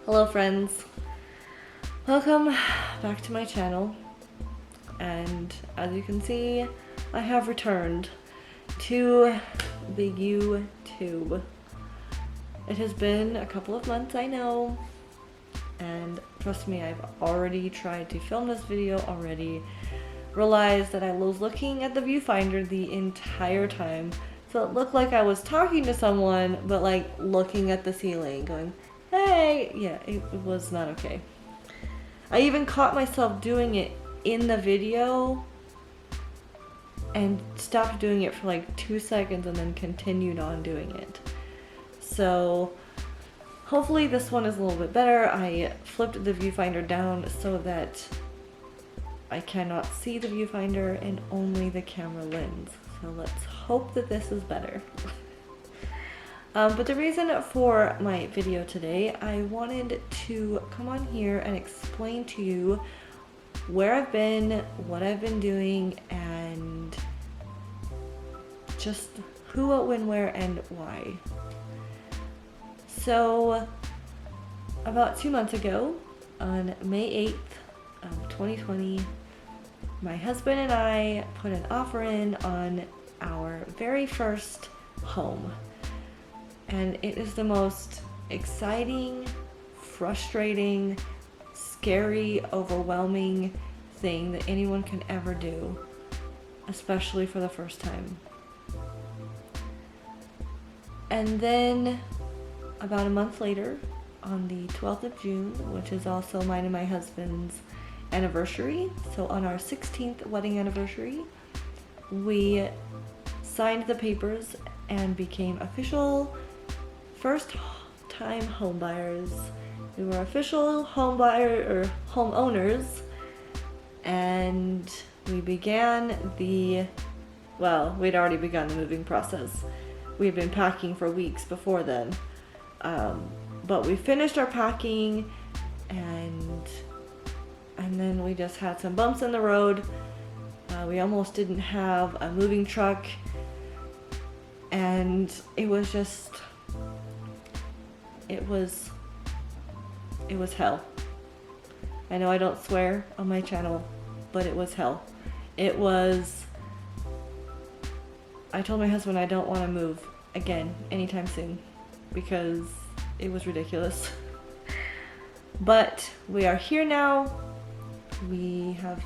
Hello friends, welcome back to my channel, and as you can see I have returned to the YouTube. It has been a couple of months, I know, and trust me, I've already tried to film this video already, realized that I was looking at the viewfinder the entire time, so it looked like I was talking to someone but like looking at the ceiling going, hey, yeah, it was not okay. I even caught myself doing it in the video and stopped doing it for like 2 seconds and then continued on doing it. So hopefully this one is a little bit better. I flipped the viewfinder down so that I cannot see the viewfinder and only the camera lens. So let's hope that this is better. But the reason for my video today, I wanted to come on here and explain to you where I've been, what I've been doing, and just who, what, when, where, and why. So, about 2 months ago, on May 8th of 2020, my husband and I put an offer in on our very first home. And it is the most exciting, frustrating, scary, overwhelming thing that anyone can ever do, especially for the first time. And then about a month later, on the 12th of June, which is also mine and my husband's anniversary, so on our 16th wedding anniversary, we signed the papers and became official first-time home buyers. We were official home homeowners, and we began we'd already begun the moving process. We had been packing for weeks before then, but we finished our packing, and then we just had some bumps in the road. We almost didn't have a moving truck, and it was hell. I know I don't swear on my channel, but it was hell. I told my husband I don't want to move again anytime soon because it was ridiculous. But we are here now. We have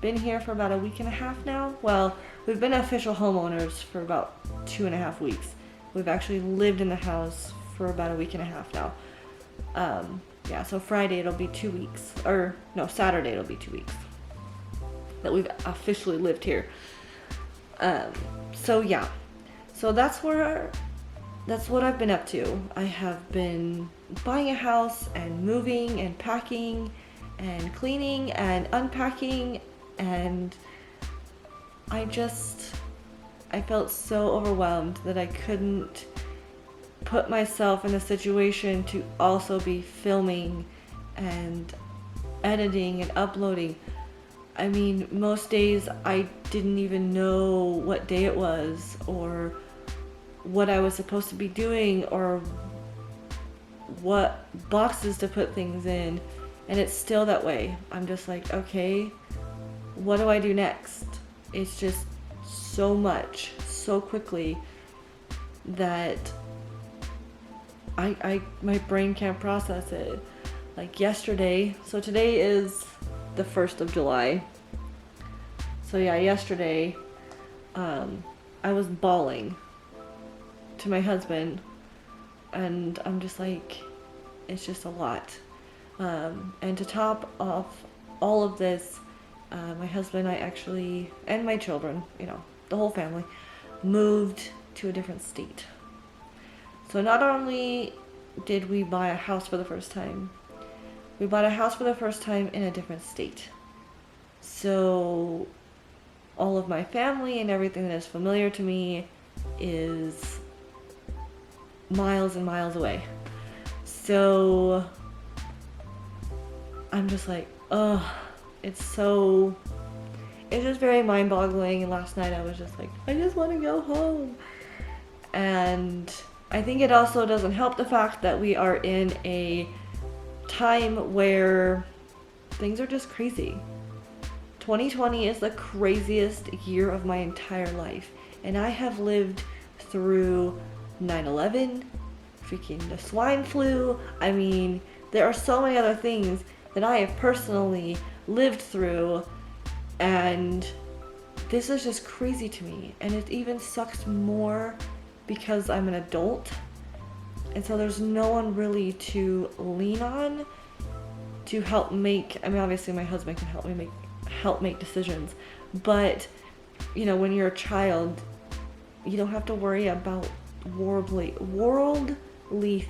been here for about a week and a half now. Well, we've been official homeowners for about 2.5 weeks. We've actually lived in the house for about a week and a half now. Yeah, so Friday it'll be 2 weeks, or no, Saturday it'll be 2 weeks that we've officially lived here. So yeah, so that's what I've been up to. I have been buying a house and moving and packing and cleaning and unpacking, and I felt so overwhelmed that I couldn't put myself in a situation to also be filming and editing and uploading. I mean, most days I didn't even know what day it was or what I was supposed to be doing or what boxes to put things in, and it's still that way. I'm just like, okay, what do I do next? It's just so much, so quickly that my brain can't process it. Like yesterday, so today is the 1st of July. So yeah, yesterday, I was bawling to my husband, and I'm just like, it's just a lot. And to top off all of this, my husband and I actually, and my children, the whole family, moved to a different state. So not only did we buy a house for the first time, we bought a house for the first time in a different state. So all of my family and everything that is familiar to me is miles and miles away. So I'm just like, it's just very mind-boggling. And last night I was just like, I just want to go home. And I think it also doesn't help the fact that we are in a time where things are just crazy. 2020 is the craziest year of my entire life, and I have lived through 9/11, freaking the swine flu. I mean, there are so many other things that I have personally lived through, and this is just crazy to me. And it even sucks more because I'm an adult, and so there's no one really to lean on to help make, I mean, obviously my husband can help make decisions, but you know, when you're a child, you don't have to worry about worldly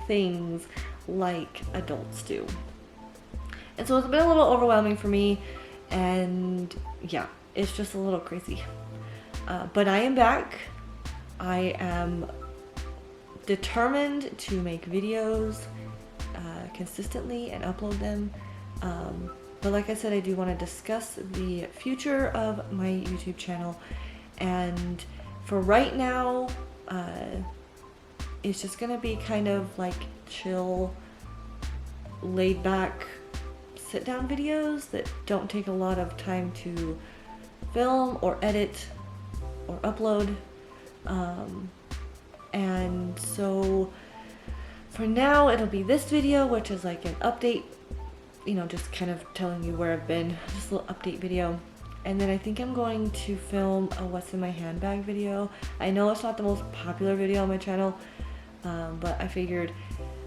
things like adults do. And so it's been a little overwhelming for me, and yeah, it's just a little crazy. But I am back. I am determined to make videos consistently and upload them. But like I said, I do want to discuss the future of my YouTube channel. And for right now, it's just going to be kind of like chill, laid back, sit down videos that don't take a lot of time to film or edit or upload. And so for now, it'll be this video, which is like an update, you know, just kind of telling you where I've been, just a little update video. And then I think I'm going to film a what's in my handbag video. I know it's not the most popular video on my channel, but I figured,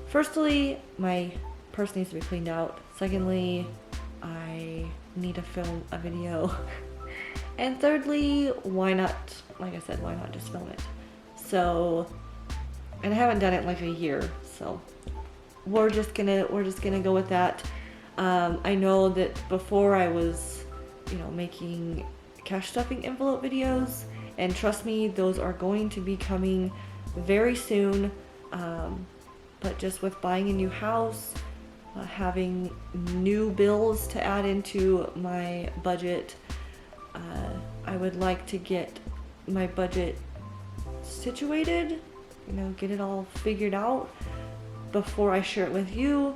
firstly, my purse needs to be cleaned out. Secondly, I need to film a video. And thirdly, why not, like I said, why not just film it? So, and I haven't done it in like a year, so we're just gonna go with that. I know that before I was, you know, making cash stuffing envelope videos, and trust me, those are going to be coming very soon. But just with buying a new house, having new bills to add into my budget, I would like to get my budget situated, you know, get it all figured out before I share it with you,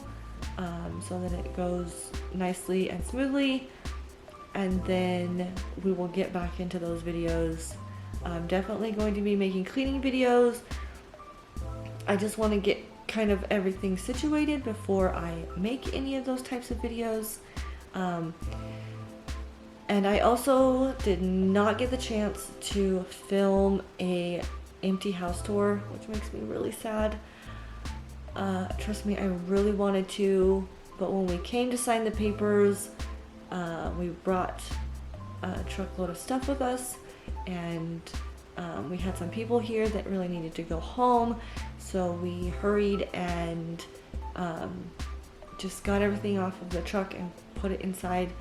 so that it goes nicely and smoothly, and then we will get back into those videos. I'm definitely going to be making cleaning videos. I just want to get kind of everything situated before I make any of those types of videos. And I also did not get the chance to film a empty house tour, which makes me really sad. Trust me, I really wanted to, but when we came to sign the papers, we brought a truckload of stuff with us, and we had some people here that really needed to go home, so we hurried and just got everything off of the truck and put it inside,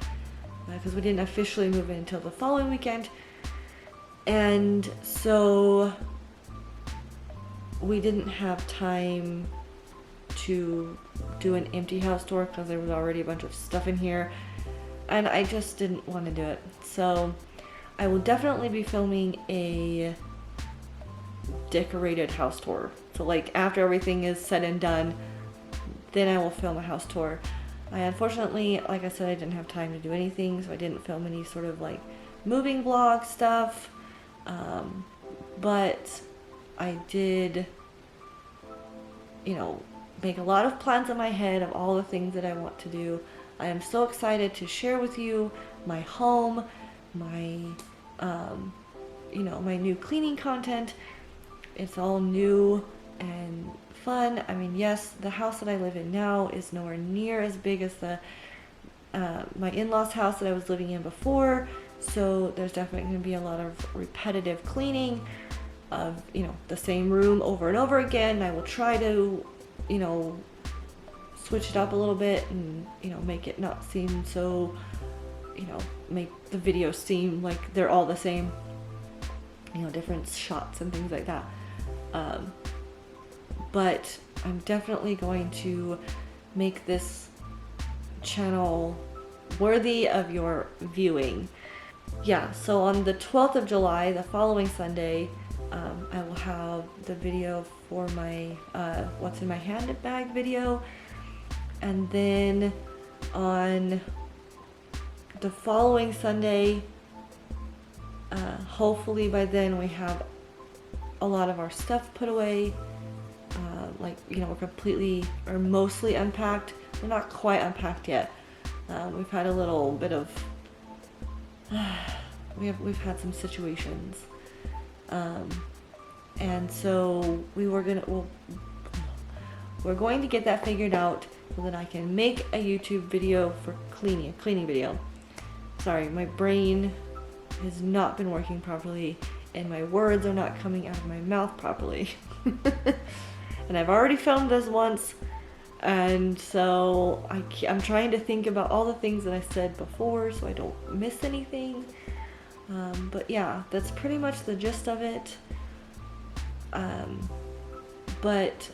because we didn't officially move in until the following weekend. And so we didn't have time to do an empty house tour because there was already a bunch of stuff in here, and I just didn't want to do it. So I will definitely be filming a decorated house tour. So like after everything is said and done, then I will film a house tour. I unfortunately, like I said, I didn't have time to do anything, so I didn't film any sort of like moving vlog stuff. But I did, you know, make a lot of plans in my head of all the things that I want to do. I am so excited to share with you my home, my, you know, my new cleaning content. It's all new and fun. I mean, yes, the house that I live in now is nowhere near as big as the my in-laws house that I was living in before, so there's definitely going to be a lot of repetitive cleaning of, you know, the same room over and over again. I will try to, you know, switch it up a little bit and, you know, make it not seem so, you know, make the videos seem like they're all the same, you know, different shots and things like that. But I'm definitely going to make this channel worthy of your viewing. Yeah, so on the 12th of July, the following Sunday, I will have the video for my what's in my handbag video, And then on the following Sunday, hopefully by then we have a lot of our stuff put away. Like, you know, we're completely or mostly unpacked. We're not quite unpacked yet. We've had a little bit of we've had some situations, and so we're going to get that figured out so that I can make a YouTube video for cleaning, a cleaning video. Sorry, my brain has not been working properly and my words are not coming out of my mouth properly. And I've already filmed this once, and so I'm trying to think about all the things that I said before so I don't miss anything. But yeah, that's pretty much the gist of it. But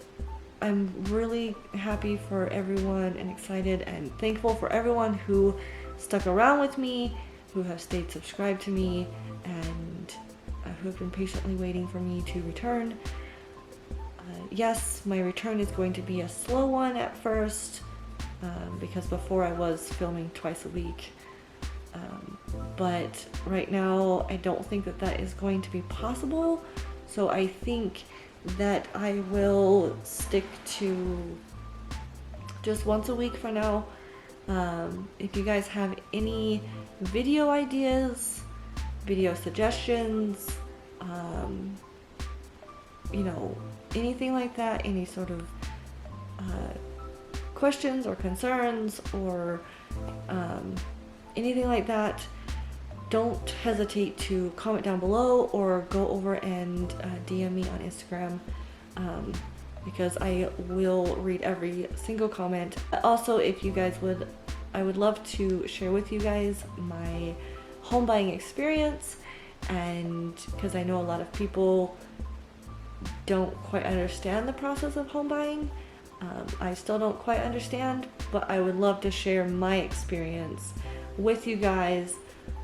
I'm really happy for everyone and excited and thankful for everyone who stuck around with me, who have stayed subscribed to me, and who have been patiently waiting for me to return. Yes, my return is going to be a slow one at first, because before I was filming twice a week. But right now I don't think that that is going to be possible. So I think that I will stick to just once a week for now. If you guys have any video ideas, video suggestions, you know, anything like that, any sort of questions or concerns or anything like that, don't hesitate to comment down below or go over and DM me on Instagram, because I will read every single comment. Also, if you guys would, I would love to share with you guys my home buying experience, and because I know a lot of people don't quite understand the process of home buying. I still don't quite understand, but I would love to share my experience with you guys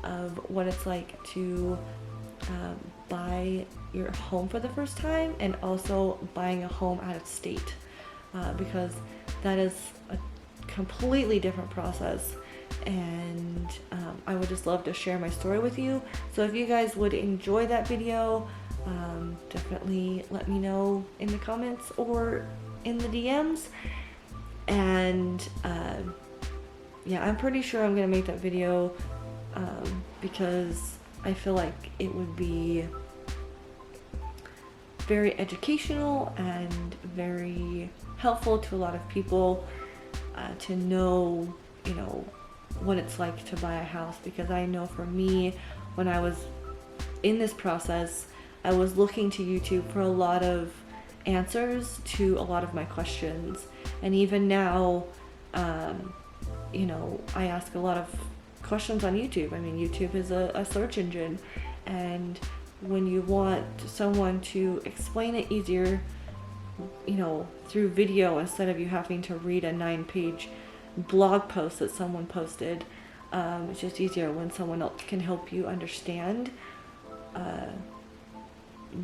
of what it's like to buy your home for the first time, and also buying a home out of state, because that is a completely different process, and I would just love to share my story with you. So if you guys would enjoy that video, definitely let me know in the comments or in the DMs. And yeah, I'm pretty sure I'm gonna make that video, because I feel like it would be very educational and very helpful to a lot of people, to know, you know, what it's like to buy a house. Because I know for me, when I was in this process, I was looking to YouTube for a lot of answers to a lot of my questions. And even now, you know, I ask a lot of questions on YouTube. I mean, YouTube is a search engine, and when you want someone to explain it easier, you know, through video, instead of you having to read a 9-page blog post that someone posted, it's just easier when someone else can help you understand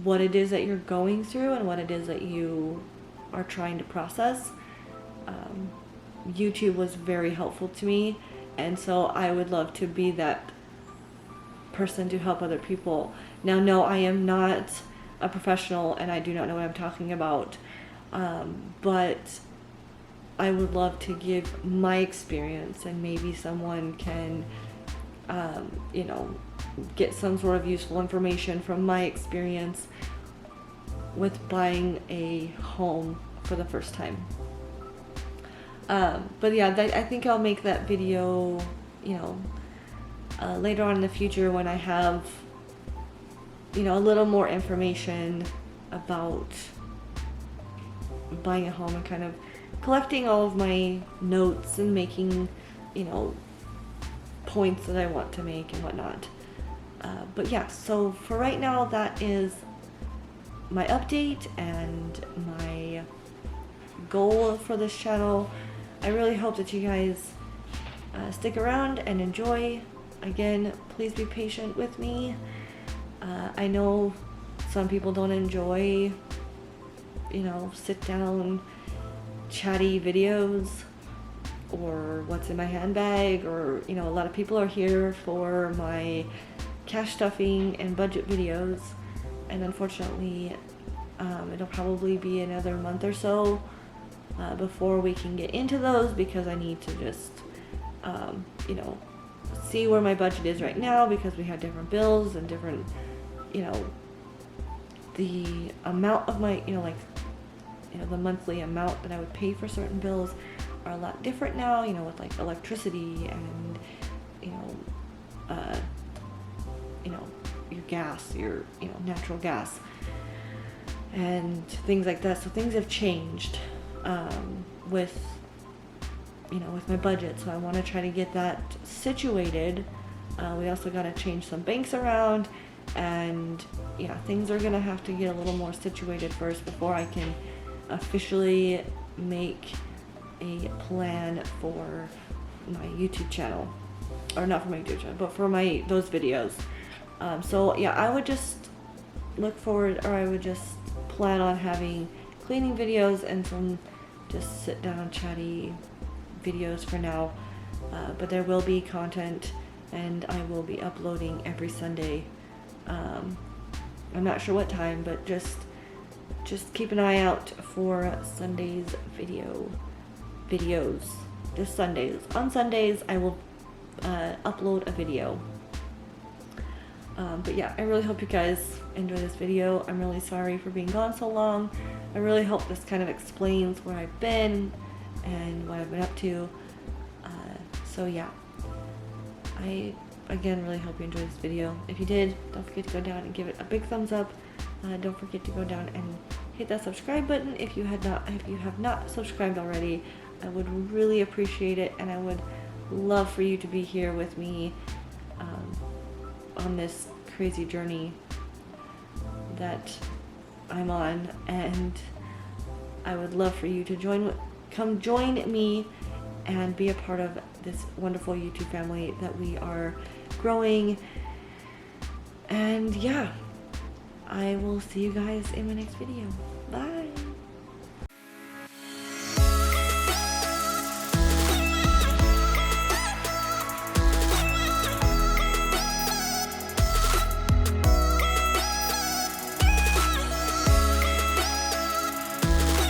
what it is that you're going through and what it is that you are trying to process. YouTube was very helpful to me, and so I would love to be that person to help other people. Now, no, I am not a professional and I do not know what I'm talking about, but I would love to give my experience, and maybe someone can, you know, get some sort of useful information from my experience with buying a home for the first time. But yeah, I think I'll make that video, you know, later on in the future, when I have, you know, a little more information about buying a home, and kind of collecting all of my notes and making, you know, points that I want to make and whatnot. But yeah, so for right now, that is my update and my goal for this channel. I really hope that you guys stick around and enjoy. Again, please be patient with me. I know some people don't enjoy, you know, sit down chatty videos, or what's in my handbag, or you know, a lot of people are here for my cash stuffing and budget videos, and unfortunately it'll probably be another month or so before we can get into those, because I need to just you know, see where my budget is right now, because we have different bills and different, you know, the amount of my, you know, like, you know, the monthly amount that I would pay for certain bills are a lot different now, you know, with like electricity and, you know, your gas, your, you know, natural gas and things like that. So things have changed with, you know, with my budget. So I want to try to get that situated. We also got to change some banks around, and yeah, things are gonna have to get a little more situated first before I can officially make a plan for my YouTube channel, or not for my YouTube channel, but for those videos. So yeah, I would just look forward, or I would just plan on having cleaning videos and some just sit down chatty videos for now, but there will be content, and I will be uploading every Sunday. I'm not sure what time, but just keep an eye out for Sunday's videos. Just Sundays. On Sundays, I will upload a video. But yeah, I really hope you guys enjoy this video. I'm really sorry for being gone so long. I really hope this kind of explains where I've been and what I've been up to. So yeah, I again really hope you enjoyed this video. If you did, don't forget to go down and give it a big thumbs up. Don't forget to go down and hit that subscribe button if you have not subscribed already. I would really appreciate it, and I would love for you to be here with me on this crazy journey that I'm on, and I would love for you to come join me and be a part of this wonderful YouTube family that we are growing. And yeah, I will see you guys in my next video. Bye.